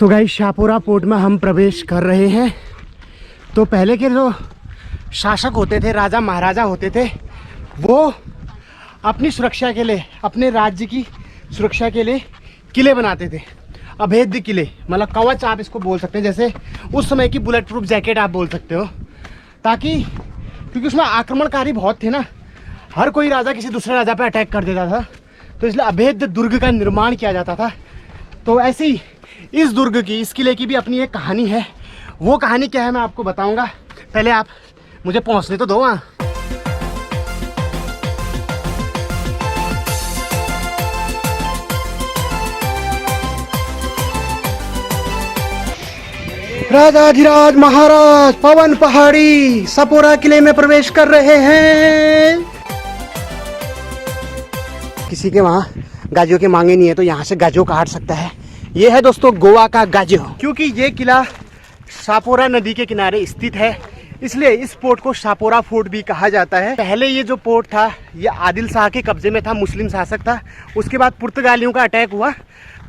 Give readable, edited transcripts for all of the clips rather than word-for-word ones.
तो guys Shahpura port में हम प्रवेश कर रहे हैं। तो पहले के जो शासक होते थे, राजा महाराजा होते थे, वो अपनी सुरक्षा के लिए, अपने राज्य की सुरक्षा के लिए किले बनाते थे, अभेद्य किले, मतलब कवच आप इसको बोल सकते हैं, जैसे उस समय की बुलेट प्रूफ जैकेट आप बोल सकते हो। ताकि क्योंकि उसमें आक्रमणकारी बहुत थे ना, हर कोई राजा किसी दूसरे राजा पर अटैक कर देता था, तो इसलिए अभेद्य दुर्ग का निर्माण किया जाता था। तो ऐसे ही इस दुर्ग की, इस किले की भी अपनी एक कहानी है। वो कहानी क्या है मैं आपको बताऊंगा, पहले आप मुझे पहुंचने तो दो। वहाँ राजाधिराज महाराज पवन पहाड़ी शाहपुरा किले में प्रवेश कर रहे हैं। किसी के वहाँ गाजियों के मांगे नहीं है, तो यहाँ से गाजो काट सकता है। ये है दोस्तों गोवा का गाजो। क्योंकि ये किला शाहपुरा नदी के किनारे स्थित है, इसलिए इस पोर्ट को शाहपुरा फोर्ट भी कहा जाता है। पहले ये जो पोर्ट था ये आदिल शाह के कब्जे में था, मुस्लिम शासक था। उसके बाद पुर्तगालियों का अटैक हुआ,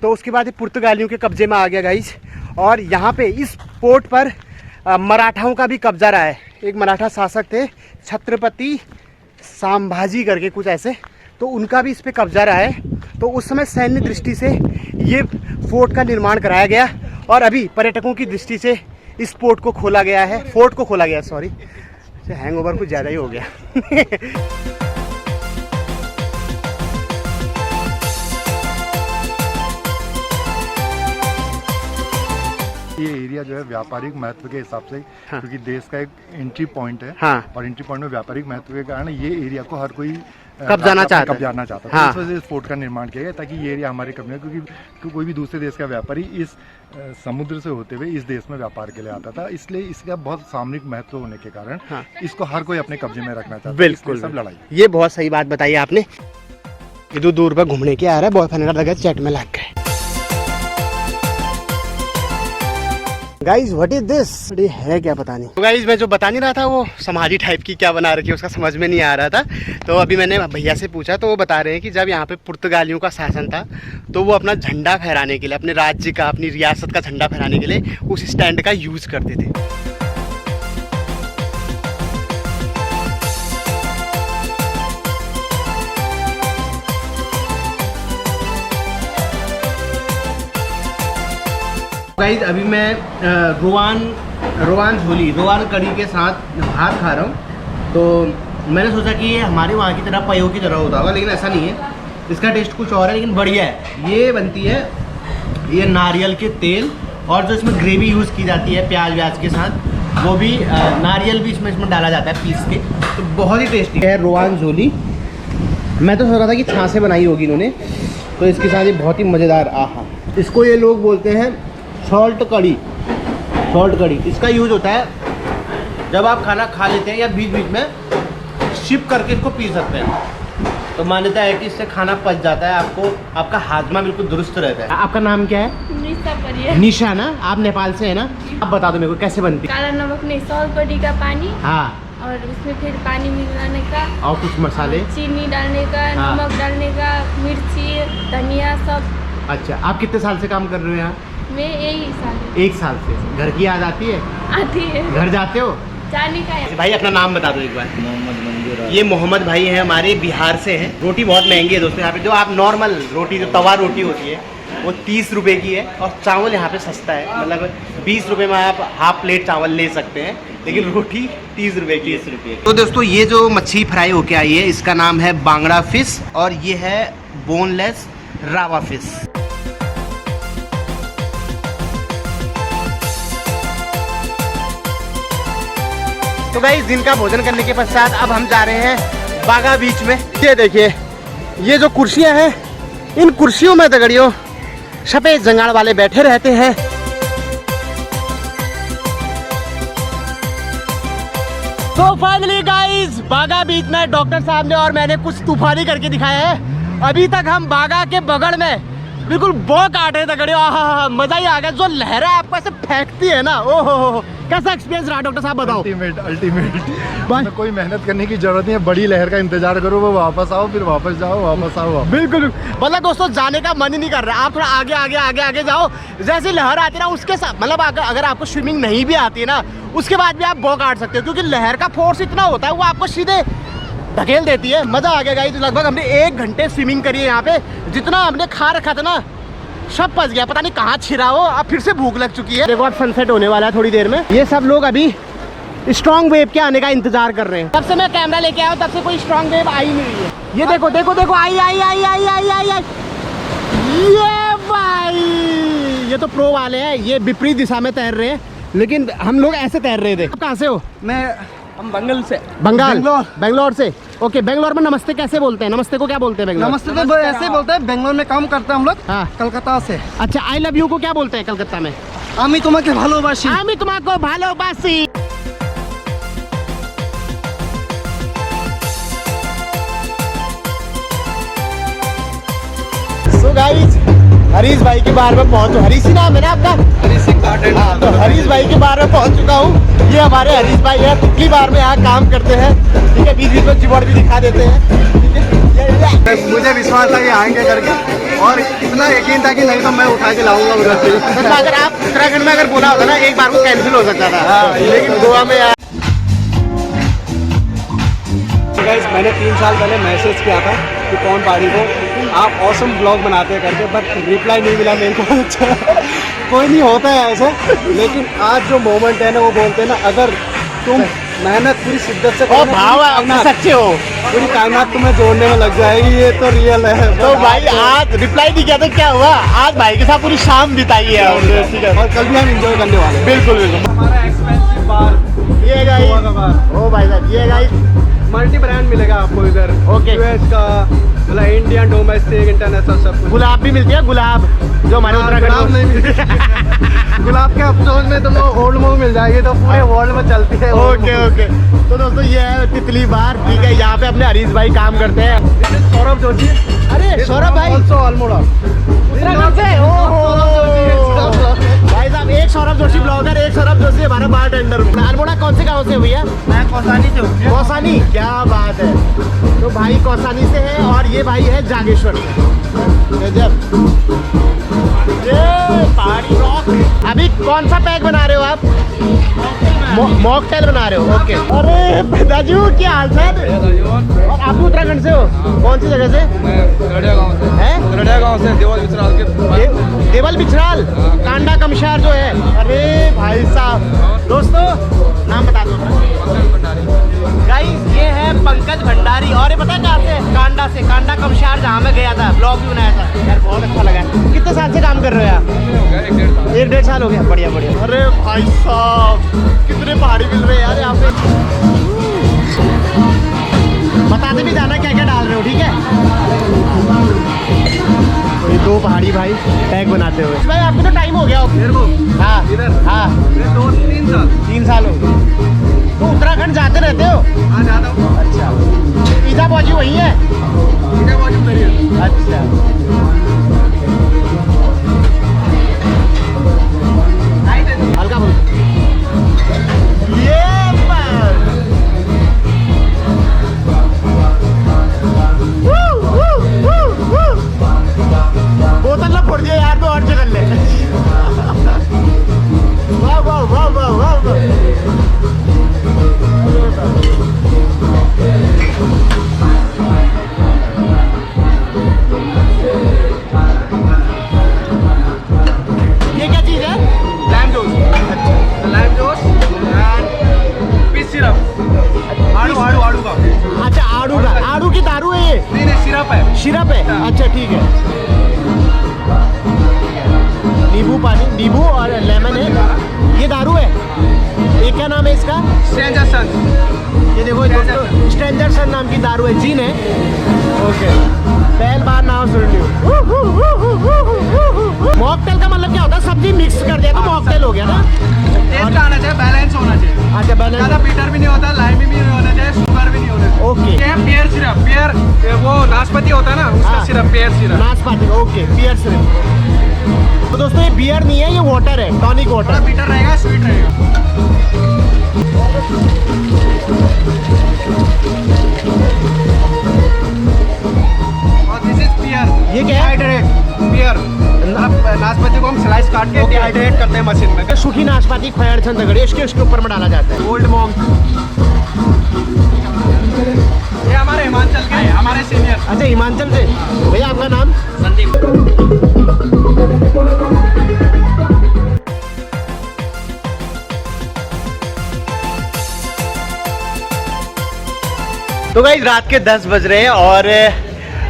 तो उसके बाद ये पुर्तगालियों के कब्जे में आ गया गाइस। और यहाँ पे इस पोर्ट पर मराठाओं का भी कब्जा रहा है। एक मराठा शासक थे छत्रपति संभाजी करके कुछ ऐसे, तो उनका भी इस पे कब्जा रहा है। तो उस समय सैन्य दृष्टि से ये फोर्ट का निर्माण कराया गया, और अभी पर्यटकों की दृष्टि से इस पोर्ट को खोला गया है, फोर्ट को खोला गया, सॉरी, हैंगओवर कुछ ज़्यादा ही हो गया। ये एरिया जो है व्यापारिक महत्व के हिसाब से, हाँ। क्योंकि देश का एक एंट्री पॉइंट है, हाँ। और एंट्री पॉइंट में व्यापारिक महत्व के कारण ये एरिया को हर कोई कब्जाना चाहता था। हाँ। तो इस वजह से इस फोर्ट का निर्माण किया गया ताकि ये एरिया हमारे कब्जे में, क्योंकि कोई भी दूसरे देश का व्यापारी इस समुद्र से होते हुए इस देश में व्यापार के लिए आता था, इसलिए इसका बहुत सामरिक महत्व होने के कारण हाँ। इसको हर कोई अपने कब्जे में रखना चाहता है। बिल्कुल, सब लड़ाई। ये बहुत सही बात बताई आपने। इधर दूर पर घूमने के आ रहा है, बॉयफ्रेंड लगा चैट में लग गए। गाइज व्हाट इज दिस, ये है क्या पता नहीं। तो गाइज मैं जो बता नहीं रहा था वो समाधि टाइप की क्या बना रखी है उसका समझ में नहीं आ रहा था। तो अभी मैंने भैया से पूछा, तो वो बता रहे हैं कि जब यहाँ पे पुर्तगालियों का शासन था, तो वो अपना झंडा फहराने के लिए, अपने राज्य का, अपनी रियासत का झंडा फहराने के लिए उस स्टैंड का यूज करते थे। गाइस अभी मैं रोवान कड़ी के साथ भात खा रहा हूँ। तो मैंने सोचा कि ये हमारे वहाँ की तरह पयो की तरह होता होगा, लेकिन ऐसा नहीं है। इसका टेस्ट कुछ और है, लेकिन बढ़िया है। ये बनती है ये नारियल के तेल, और जो इसमें ग्रेवी यूज़ की जाती है प्याज व्याज के साथ, वो भी नारियल भी इसमें डाला जाता है पीस के। तो बहुत ही टेस्टी है रोवान झोली। मैं तो सोच रहा था कि छाछ से बनाई होगी इन्होंने, तो इसके साथ ये बहुत ही मज़ेदार। आहा, इसको ये लोग बोलते हैं सॉल्ट कड़ी। इसका यूज होता है जब आप खाना खा लेते हैं या बीच बीच में शिप करके इसको पी सकते हैं। तो मान्यता है कि इससे खाना पच जाता है, आपका हाजमा बिल्कुल दुरुस्त रहता है। आपका नाम क्या है? निशा। निशा ना, आप नेपाल से है ना? आप बता दो मेरे को कैसे बनती है? काला नमक नहीं, सॉल्ट कड़ी का पानी, हाँ, और उसमें फिर पानी मिलाने का, और कुछ मसाले, चीनी डालने का, हाँ। नमक डालने का, मिर्ची, धनिया सब। अच्छा, आप कितने साल से काम कर रहे हो यहाँ? मैं यही साल 1 साल से। घर की याद आती है? आती है, घर जाते हो? जाने का है। भाई अपना नाम बता दो एक बार। मोहम्मद मंजूर। ये मोहम्मद भाई हैं, हमारे बिहार से हैं। रोटी बहुत महंगी है दोस्तों यहाँ पे। जो आप नॉर्मल रोटी, जो तवा रोटी होती है, वो 30 रुपए की है, और चावल यहाँ पे सस्ता है। मतलब 20 रुपए में आप हाफ प्लेट चावल ले सकते हैं, लेकिन रोटी 30 रुपए की। 30 रुपये। तो दोस्तों ये जो मच्छी फ्राई होके आई है, इसका नाम है बांगड़ा फिश, और ये है बोनलेस रावा फिश। तो भाई दिन का भोजन करने के पश्चात अब हम जा रहे हैं बागा बीच में। ये देखिए, ये जो कुर्सियां हैं, इन कुर्सियों में दगड़ियों सफेद जंगाड़ वाले बैठे रहते हैं। तो फाइनली गाइस बागा बीच में डॉक्टर साहब ने और मैंने कुछ तूफानी करके दिखाया है। अभी तक हम बागा के बगल में बिल्कुल बहुत काटे तगड़े, आहा मजा ही आ गया। जो लहरें आपको ऐसे फेंकती है ना, ओहो कैसा एक्सपीरियंस रहा डॉक्टर साहब बताओ। अल्टीमेट कोई मेहनत करने की जरूरत नहीं है, बड़ी लहर का इंतजार करो, वो वापस आओ, फिर वापस जाओ, वापस आओ, वापस। बिल्कुल मतलब दोस्तों जाने का मन ही नहीं कर रहा, आप थोड़ा आगे आगे आगे आगे जाओ। जैसे लहर आती है ना उसके साथ, मतलब अगर आपको स्विमिंग नहीं भी आती है ना उसके बाद भी आप बॉ काट सकते हो, क्योंकि लहर का फोर्स इतना होता है वो आपको सीधे धकेल देती है। मजा आ गया गाइस। लगभग हमने 1 घंटे स्विमिंग करी है यहाँ पे। जितना हमने खा रखा था ना सब पच गया, पता नहीं कहाँ छिरा हो। अब फिर से भूख लग चुकी है। देखो अब सनसेट होने वाला है थोड़ी देर में। ये सब लोग अभी स्ट्रॉन्ग वेव के आने का इंतजार कर रहे हैं। तब से मैं कैमरा लेके आया हूँ, तब से कोई स्ट्रॉन्ग वेव आई नहीं रही है। ये देखो देखो देखो, आई आई आई आई आई आई आई, ये भाई ये तो प्रो वाले हैं, ये विपरीत दिशा में तैर रहे हैं, लेकिन हम लोग ऐसे तैर रहे थे। आप कहाँ से हो? हम बंगाल से। बंगाल, बेंगलोर से। ओके, बेंगलोर में नमस्ते कैसे बोलते हैं? नमस्ते को क्या बोलते हैं बेंगलोर? नमस्ते तो ऐसे बोलते हैं, बेंगलोर में काम करते हैं हम लोग। हाँ। कलकत्ता से। अच्छा, आई लव यू को क्या बोलते हैं कलकत्ता में? आमी तुम्हें भालोबासी। आमी तुम्हाको भालोबासी। सो गाइस, हरीश भाई के बार में पहुंचो। हरीश ही नाम है ना आपका? हरीश सिंह गार्डन। हाँ, तो हरीश भाई के बार में पहुंच चुका हूँ। ये हमारे हरीश भाई है, पिछली बार में यहाँ काम करते हैं, ठीक है। बीच बीच में जीबोर्ड भी दिखा देते हैं, ठीक है। मुझे विश्वास था कि आएंगे करके, और इतना यकीन था कि नहीं तो मैं उठा के लाऊंगा उधर से। मतलब अगर आप उत्तराखंड में अगर बोला होता ना एक बार वो कैंसिल हो सकता था, लेकिन गोवा में गाइस मैंने 3 साल पहले मैसेज किया था कि कौन पहाड़ी को आप ऑसम ब्लॉग बनाते हैं करके, बट रिप्लाई नहीं मिला मेरे को। अच्छा कोई नहीं होता है ऐसे, लेकिन आज जो मोमेंट है ना वो बोलते हैं ना, अगर तुम मेहनत पूरी शिद्दत से और भाव अपने सच्चे हो, पूरी कायनात तुम्हें जोड़ने में लग जाएगी। ये तो रियल है। तो भाई आज रिप्लाई नहीं किया तो क्या हुआ, आज भाई के साथ पूरी शाम बिताई है हमने, ठीक है। और कल भी हम एंजॉय करने वाले हैं। बिल्कुल बिल्कुल। हमारा एक्सपेंसिव बार ये गाइस, गोवा का बार। ओ भाई साहब ये गाइस मल्टी ब्रांड मिलेगा आपको इधर। ओके। यूएस का, मतलब इंडियन, डोमेस्टिक, इंटरनेशनल सब कुछ। गुलाब भी मिलती है, गुलाब जो हमारे उत्तराखंड गुलाब नहीं मिलती। गुलाब के अफसोस में तुमको ओल्ड मोग मिल जाएगी, तो पूरे वर्ल्ड में चलती है। Okay okay. तो दोस्तों ये है तितली बार, ठीक है। यहाँ पे अपने हरीश भाई काम करते हैं। सौरभ जोशी। अरे सौरभ भाई ऑल्सो अल्मोड़ा उत्तराखंड से। ओहो भाई साहब, एक सौरभ जोशी ब्लॉगर, एक सौरभ जोशी हमारा बार टेंडर। अल्मोड़ा कौन से गाँव से हुई है? मैं कौसानी से हूँ। कौसानी, क्या बात है। तो भाई कौसानी से है और ये भाई है जागेश्वर से। गजब। ये पहाड़ी रॉक। अभी कौन सा पैक बना रहे हो आप? मॉकटेल बना रहे हो, ओके। अरे दाजू क्या हाल चाल? और आप भी उत्तराखंड से हो? कौन सी जगह से? गरड़िया गाँव से। हैं? गरड़िया गाँव से, देवल विचराल के। देवल बिछराल, कांडा कमशार जो है। अरे भाई साहब, दोस्तों नाम बता दो गाइस। ये है पंकज भंडारी, और ये पता है कहाँ से? कांडा से, कांडा कमशार जहाँ मैं गया था, ब्लॉग भी बनाया था यार, बहुत अच्छा लगा। कितने साल से काम कर रहे हो आप? 1-1.5 साल हो गया। बढ़िया बढ़िया। अरे भाई साहब कितने पहाड़ी मिल रहे हैं यार यहाँ पे। बताते भी जाना क्या क्या डाल रहे हो, ठीक है। तो ये 2 पहाड़ी भाई पैक बनाते हुए। भाई आपको तो टाइम हो गया हाँ इधर? हाँ 2-3 साल। 3 साल हो गए। तो उत्तराखंड जाते रहते हो? हाँ जाता हूँ। अच्छा, ईजा बाजी वही है? इधर बाजू मेरी है। अच्छा, हल्का बोल। ये बोतल ना फोड़ दिया यार, तो और जगह ले। वाह वाह वाह वाह वाह वाह। ये क्या चीज़ है? लैम जोस। लैम जोस एंड पीस सिरप। आड़ू आड़ू आड़ू का। अच्छा, आड़ू का, आड़ू की दारू है ये? नहीं नहीं, सिरप है। सिरप है, अच्छा ठीक है। नींबू पानी, नींबू और लेमन है, ये दारू है। ये क्या नाम है इसका? स्ट्रेंजर सन। ये देखो दोस्तों, स्ट्रेंजर सन नाम की दारू है, जीन है। ओके, पहली बार नाम सुन रही हूँ। मॉकटेल का मतलब क्या होता है? सब ही मिक्स कर दिया तो मॉकटेल हो गया ना। टेस्ट आना चाहिए, बैलेंस होना चाहिए। अच्छा ज़्यादा बैलेंस। बिटर भी नहीं होता, लाइमी भी नहीं होना चाहिए, शुगर भी नहीं होना चाहिए। ओके। क्या है पेयर सिरप, पेयर वो नाशपाती होता है ना, उसका हाँ। Syrup, pair syrup. नाशपाती का, ओके बियर सिर्फ। तो दोस्तों ये बियर नहीं है, ये वाटर है, टॉनिक थोड़ा वाटर। बिटर रहेगा, स्वीट रहेगा। और दिस इज पियर। ये क्या है? डिहाइड्रेट पियर। नाशपाती को हम स्लाइस काट के डिहाइड्रेट करते हैं मशीन में। सूखी नाशपाती खोया छंद दगड़ी इसके ऊपर में डाला जाता है। गोल्ड मॉन्क, ये हमारे हिमाचल के हैं, हमारे सीनियर। अच्छा हिमाचल से। भैया आपका नाम? तो गाइस रात के 10 बज रहे हैं और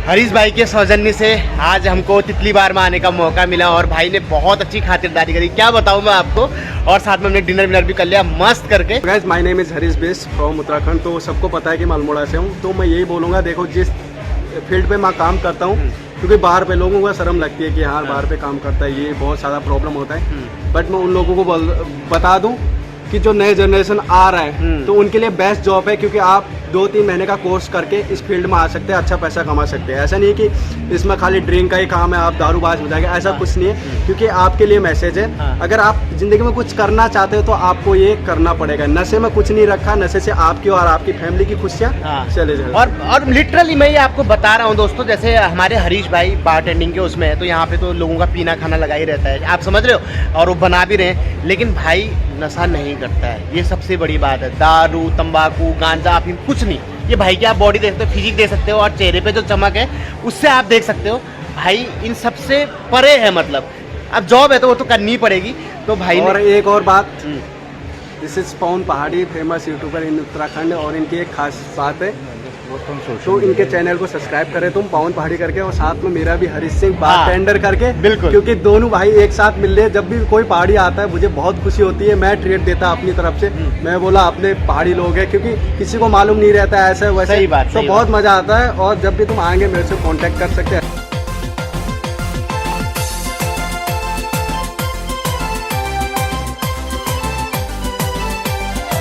हरीश भाई के सौजन्य से आज हमको तितली बार में आने का मौका मिला और भाई ने बहुत अच्छी खातिरदारी करी, क्या बताऊं मैं आपको। और साथ में हमने डिनर विनर भी कर लिया मस्त करके। Guys my name is Harish base from Uttarakhand. तो सबको पता है कि मैं अल्मोड़ा से हूँ। तो मैं यही बोलूँगा, देखो जिस फील्ड पे मैं काम करता हूँ, क्योंकि बाहर पे लोगों को शर्म लगती है कि हाँ बाहर पे काम करता है, ये बहुत ज़्यादा प्रॉब्लम होता है। बट मैं उन लोगों को बता दूँ कि जो नए जनरेशन आ रहा है तो उनके लिए बेस्ट जॉब है, क्योंकि आप 2-3 महीने का कोर्स करके इस फील्ड में आ सकते हैं, अच्छा पैसा कमा सकते हैं। ऐसा नहीं है कि इसमें खाली ड्रिंक का ही काम है, आप दारूबाज हो जाएंगे, ऐसा कुछ नहीं है। क्योंकि आपके लिए मैसेज है, अगर आप ज़िंदगी में कुछ करना चाहते हो तो आपको ये करना पड़ेगा। नशे में कुछ नहीं रखा, नशे से आपकी और आपकी फैमिली की खुशियाँ चले जाए। और लिटरली मैं ये आपको बता रहा हूँ दोस्तों, जैसे हमारे हरीश भाई बारटेंडिंग के उसमें है, तो यहाँ पे तो लोगों का पीना खाना लगा ही रहता है, आप समझ रहे हो, और वो बना भी रहे हैं। लेकिन भाई नशा नहीं करता है, ये सबसे बड़ी बात है। दारू, तंबाकू, गांजा, अफीम कुछ नहीं। ये भाई की आप बॉडी देख सकते हो, फिजिक देख सकते हो, और चेहरे पे जो चमक है उससे आप देख सकते हो भाई इन सबसे परे है। मतलब अब जॉब है तो वो तो करनी ही पड़ेगी। तो भाई और एक और बात, दिस इज पवन पहाड़ी, फेमस यूट्यूबर इन उत्तराखंड। और इनकी एक खास बात है, तो इनके चैनल को सब्सक्राइब करें तुम, पवन पहाड़ी करके, और साथ में मेरा भी हरीश सिंह बारटेंडर करके। बिल्कुल, क्योंकि दोनों भाई एक साथ मिल रहे। जब भी कोई पहाड़ी आता है मुझे बहुत खुशी होती है, मैं ट्रीट देता अपनी तरफ से। मैं बोला अपने पहाड़ी लोग हैं, क्योंकि किसी को मालूम नहीं रहता है ऐसा वैसे। सही बात, तो सही बहुत मजा आता है। और जब भी तुम आएंगे मेरे से कॉन्टेक्ट कर सकते हैं।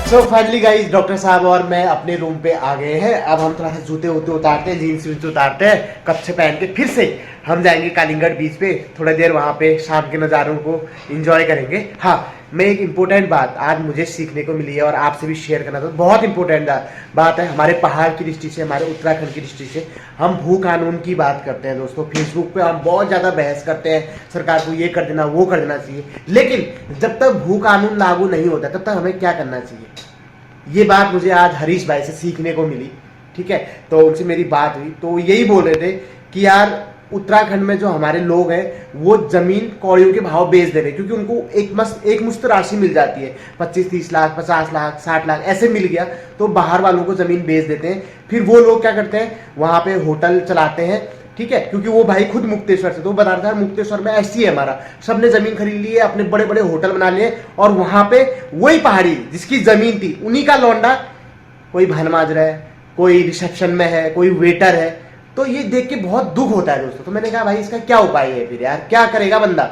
सो फाइनली गाइस डॉक्टर साहब और मैं अपने रूम पे आ गए हैं। अब हम थोड़ा सा जूते वूते उतारते हैं, जीन्स वीन्स उतारते हैं, कच्छे पहन के फिर से हम जाएंगे कालिंगढ़ बीच पे, थोड़ा देर वहाँ पे शाम के नज़ारों को एंजॉय करेंगे। हाँ, मैं एक इम्पोर्टेंट बात आज मुझे सीखने को मिली है और आपसे भी शेयर करना, तो बहुत इंपॉर्टेंट बात है। हमारे पहाड़ की दृष्टि से, हमारे उत्तराखंड की दृष्टि से हम भू कानून की बात करते हैं दोस्तों। फेसबुक पे हम बहुत ज़्यादा बहस करते हैं, सरकार को ये कर देना, वो कर देना चाहिए। लेकिन जब तक भू कानून लागू नहीं होता तब तक हमें क्या करना चाहिए, ये बात मुझे आज हरीश भाई से सीखने को मिली। ठीक है, तो उनसे मेरी बात हुई तो यही बोल रहे थे कि यार उत्तराखंड में जो हमारे लोग हैं वो जमीन कौड़ियों के भाव बेच दे रहे हैं, क्योंकि उनको एक मुश्त राशि मिल जाती है, 25-30 लाख, 50 लाख, 60 लाख ऐसे मिल गया तो बाहर वालों को जमीन बेच देते हैं। फिर वो लोग क्या करते हैं, वहां पे होटल चलाते हैं। ठीक है, क्योंकि वो भाई खुद मुक्तेश्वर से, तो बता रहा था मुक्तेश्वर में ऐसी है हमारा, सबने जमीन खरीद ली है, अपने बड़े बड़े होटल बना लिए, और वहां पे वही पहाड़ी जिसकी जमीन थी उन्हीं का लौंडा कोई भन माज रहा है, कोई रिसेप्शन में है, कोई वेटर है। तो ये देख के बहुत दुख होता है दोस्तों। तो मैंने कहा भाई इसका क्या उपाय है फिर यार, क्या करेगा बंदा।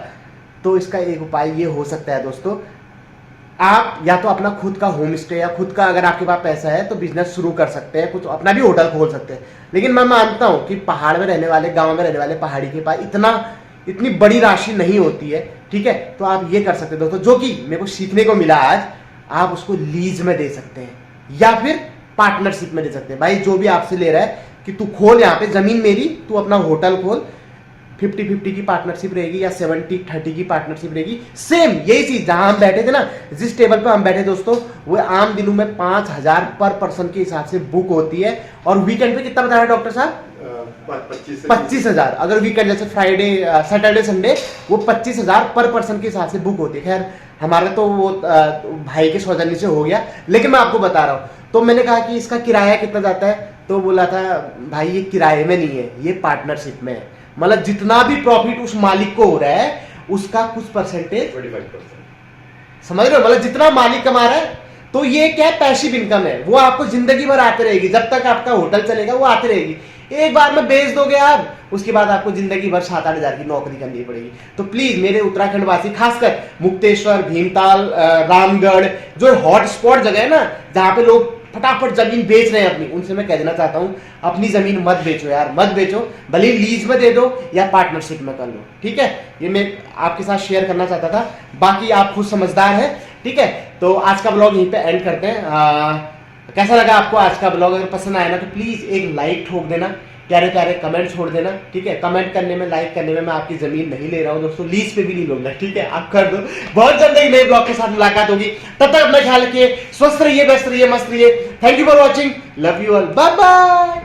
तो इसका एक उपाय ये हो सकता है दोस्तों, आप या तो अपना खुद का होम स्टे या खुद का, अगर आपके पास पैसा है तो बिजनेस शुरू कर सकते हैं, कुछ अपना भी होटल खोल सकते हैं। लेकिन मैं मानता हूं कि पहाड़ में रहने वाले, गांव में रहने वाले पहाड़ी के पास इतनी बड़ी राशि नहीं होती है। ठीक है, तो आप ये कर सकते हैं दोस्तों, जो कि मेरे को सीखने को मिला आज, आप उसको लीज में दे सकते हैं या फिर पार्टनरशिप में दे सकते हैं। भाई जो भी आपसे ले रहा है कि तू खोल यहाँ पे जमीन मेरी, तू अपना होटल खोल, 50-50 की पार्टनरशिप रहेगी या 70-30 की पार्टनरशिप रहेगी। सेम यही चीज जहां हम बैठे थे ना, जिस टेबल पे हम बैठे दोस्तों, वो आम दिनों में 5000 पर पर्सन के हिसाब से बुक होती है। और वीकेंड पे कितना बताया डॉक्टर साहब? 25,000। अगर वीकेंड जैसे फ्राइडे, सैटरडे, संडे, वो 25,000 पर पर्सन के हिसाब से बुक होती है। खैर हमारा तो वो भाई के सौजन्य से हो गया, लेकिन मैं आपको बता रहा हूँ। तो मैंने कहा कि इसका किराया कितना जाता है, तो बोला था भाई ये किराए में नहीं है, ये पार्टनरशिप में है। मतलब जितना भी प्रॉफिट उस मालिक को हो रहा है उसका कुछ परसेंटेज, 25%, समझ रहे हो, मतलब जितना मालिक कमा रहा है। तो ये क्या है, पैसिव इनकम है, वो आपको जिंदगी भर आती रहेगी, जब तक आपका होटल चलेगा वो आती रहेगी। एक बार में बेच दोगे आप, उसके बाद आपको जिंदगी भर 7-8 हजार की नौकरी करनी पड़ेगी। तो प्लीज मेरे उत्तराखंड वासी, खासकर मुक्तेश्वर, भीमताल, रामगढ़, जो हॉट स्पॉट जगह है ना जहाँ पे लोग फटाफट जमीन बेच रहे हैं अपनी, उनसे मैं कह देना चाहता हूँ अपनी जमीन मत बेचो यार, मत बेचो, भले लीज में दे दो या पार्टनरशिप में कर लो, ठीक है। ये मैं आपके साथ शेयर करना चाहता था, बाकी आप खुद समझदार हैं, ठीक है। तो आज का ब्लॉग यहीं पे एंड करते हैं। कैसा लगा आपको आज का ब्लॉग? अगर पसंद आया ना तो प्लीज एक लाइक ठोक देना, प्यारे प्यारे कमेंट छोड़ देना, ठीक है। कमेंट करने में, लाइक करने में मैं आपकी जमीन नहीं ले रहा हूँ दोस्तों, लीज पे भी नहीं लूंगा, ठीक है। आप कर दो। बहुत जल्द एक नए ब्लॉग के साथ मुलाकात होगी, तब तक अपना ख्याल रखिए, स्वस्थ रहिए, व्यस्त रहिए, मस्त रहिए। Thank you for watching, love you all, bye bye.